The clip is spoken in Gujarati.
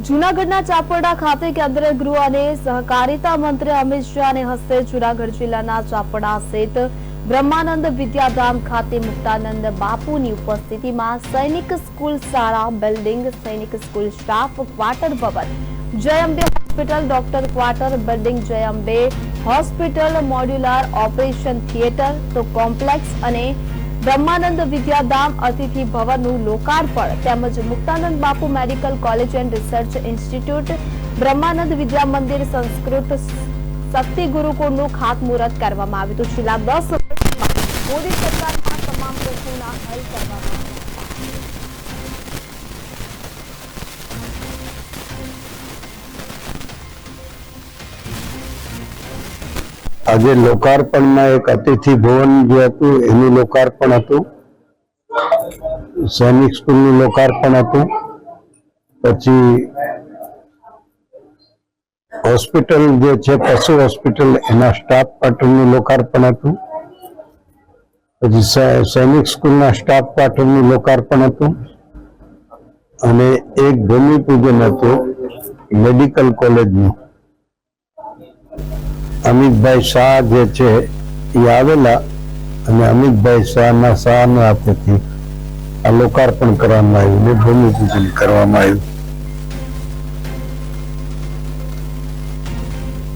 જૂનાગઢના ચાપરડા ખાતે કેન્દ્રીય ગૃહ અને સહકારિતા મંત્રી અમિત શાહને હસ્તે જૂનાગઢ જિલ્લાના ચાપરડા સ્થિત બ્રહ્માનંદ વિદ્યાધામ ખાતે મુક્તાનંદ બાપુની ઉપસ્થિતિમાં સૈનિક સ્કૂલ શાળા બિલ્ડિંગ, સૈનિક સ્કૂલ સ્ટાફ ક્વાર્ટર ભવન, Jay Ambe hospital doctor quarter building, Jay Ambe hospital modular operation theatre તો કોમ્પ્લેક્સ અને બ્રહ્માનંદ વિદ્યાધામ અતિથિ ભવનનું લોકાર્પણ તેમજ Muktanand Bapu medical college and research institute, Brahmanand Vidya Mandir, Sanskrit શક્તિ ગુરુકુળનું ખાતમુહૂર્ત કરવામાં આવ્યું હતું। છેલ્લા 10 વર્ષમાં મોદી સરકારમાં તમામ પ્રશ્નોના હલ કરવામાં આજે લોકાર્પણમાં એક અતિથિ ભવન જે હતું એનું લોકાર્પણ હતું, સૈનિક સ્કૂલનું લોકાર્પણ હતું, પછી હોસ્પિટલ જે છે પશુ હોસ્પિટલ એના સ્ટાફ ક્વાર્ટરનું લોકાર્પણ હતું, પછી સૈનિક સ્કૂલના સ્ટાફ ક્વાર્ટરનું લોકાર્પણ હતું અને એક ભૂમિપૂજન હતું મેડિકલ કોલેજનું। અમિતભાઈ શાહ જે છે એ આવેલા અને અમિતભાઈ શાહના હાથેથી આ લોકાર્પણ કરવામાં આવ્યું ને ભૂમિપૂજન કરવામાં આવ્યું।